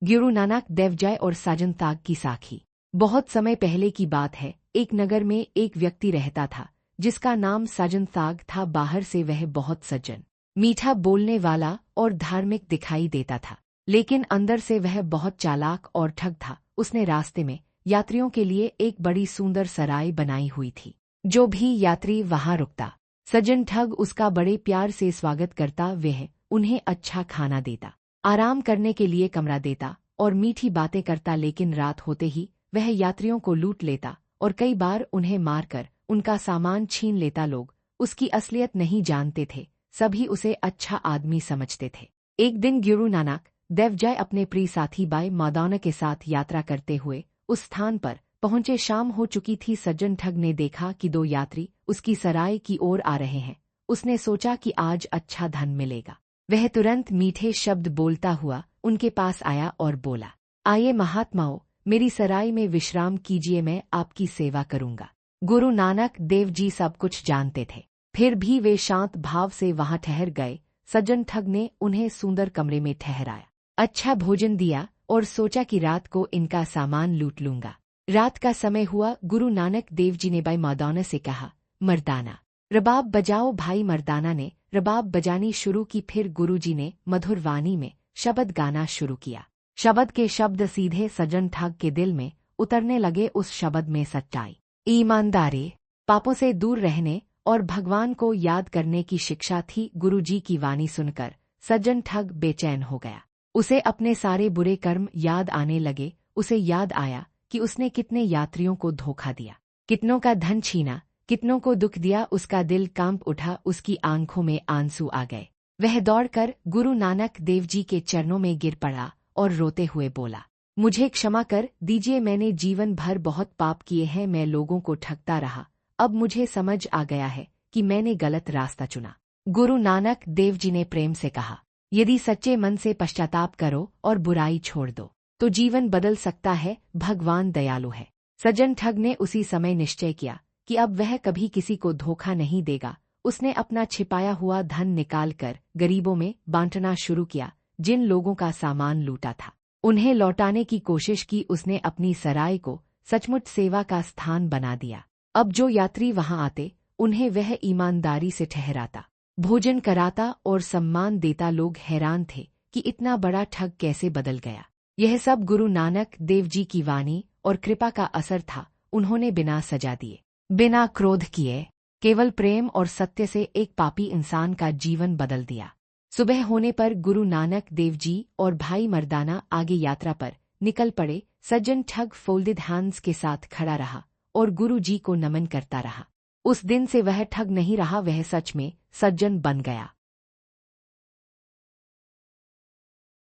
गुरु नानक देव जी और साजन ताग की साखी। बहुत समय पहले की बात है, एक नगर में एक व्यक्ति रहता था जिसका नाम साजन ताग था। बाहर से वह बहुत सज्जन, मीठा बोलने वाला और धार्मिक दिखाई देता था, लेकिन अंदर से वह बहुत चालाक और ठग था। उसने रास्ते में यात्रियों के लिए एक बड़ी सुंदर सराय बनाई हुई थी। जो भी यात्री वहां रुकता, सज्जन ठग उसका बड़े प्यार से स्वागत करता। वह उन्हें अच्छा खाना देता, आराम करने के लिए कमरा देता और मीठी बातें करता। लेकिन रात होते ही वह यात्रियों को लूट लेता और कई बार उन्हें मारकर उनका सामान छीन लेता। लोग उसकी असलियत नहीं जानते थे, सभी उसे अच्छा आदमी समझते थे। एक दिन गुरु नानक देव जी अपने प्रिय साथी भाई मर्दाना के साथ यात्रा करते हुए उस स्थान पर पहुंचे। शाम हो चुकी थी। सज्जन ठग ने देखा कि दो यात्री उसकी सराय की ओर आ रहे हैं। उसने सोचा कि आज अच्छा धन मिलेगा। वह तुरंत मीठे शब्द बोलता हुआ उनके पास आया और बोला, आइए महात्माओं, मेरी सराय में विश्राम कीजिए, मैं आपकी सेवा करूंगा। गुरु नानक देव जी सब कुछ जानते थे, फिर भी वे शांत भाव से वहां ठहर गए। सज्जन ठग ने उन्हें सुंदर कमरे में ठहराया, अच्छा भोजन दिया और सोचा कि रात को इनका सामान लूट लूंगा। रात का समय हुआ। गुरु नानक देव जी ने भाई मर्दाना से कहा, मर्दाना रबाब बजाओ। भाई मर्दाना ने रबाब बजानी शुरू की। फिर गुरुजी ने मधुर वाणी में शब्द गाना शुरू किया। शब्द के शब्द सीधे सज्जन ठग के दिल में उतरने लगे। उस शब्द में सच्चाई, ईमानदारी, पापों से दूर रहने और भगवान को याद करने की शिक्षा थी। गुरुजी की वाणी सुनकर सज्जन ठग बेचैन हो गया। उसे अपने सारे बुरे कर्म याद आने लगे। उसे याद आया कि उसने कितने यात्रियों को धोखा दिया, कितनों का धन छीना, कितनों को दुख दिया। उसका दिल कांप उठा, उसकी आंखों में आंसू आ गए। वह दौड़कर गुरु नानक देव जी के चरणों में गिर पड़ा और रोते हुए बोला, मुझे क्षमा कर दीजिए, मैंने जीवन भर बहुत पाप किए हैं, मैं लोगों को ठगता रहा। अब मुझे समझ आ गया है कि मैंने गलत रास्ता चुना। गुरु नानक देव जी ने प्रेम से कहा, यदि सच्चे मन से पश्चाताप करो और बुराई छोड़ दो तो जीवन बदल सकता है। भगवान दयालु है। सज्जन ठग ने उसी समय निश्चय किया कि अब वह कभी किसी को धोखा नहीं देगा। उसने अपना छिपाया हुआ धन निकालकर गरीबों में बांटना शुरू किया। जिन लोगों का सामान लूटा था उन्हें लौटाने की कोशिश की। उसने अपनी सराय को सचमुच सेवा का स्थान बना दिया। अब जो यात्री वहां आते उन्हें वह ईमानदारी से ठहराता, भोजन कराता और सम्मान देता। लोग हैरान थे कि इतना बड़ा ठग कैसे बदल गया। यह सब गुरु नानक देव जी की वाणी और कृपा का असर था। उन्होंने बिना सजा दिए, बिना क्रोध किए, केवल प्रेम और सत्य से एक पापी इंसान का जीवन बदल दिया। सुबह होने पर गुरु नानक देव जी और भाई मर्दाना आगे यात्रा पर निकल पड़े। सज्जन ठग फोल्डेड हैंड्स के साथ खड़ा रहा और गुरु जी को नमन करता रहा। उस दिन से वह ठग नहीं रहा, वह सच में सज्जन बन गया।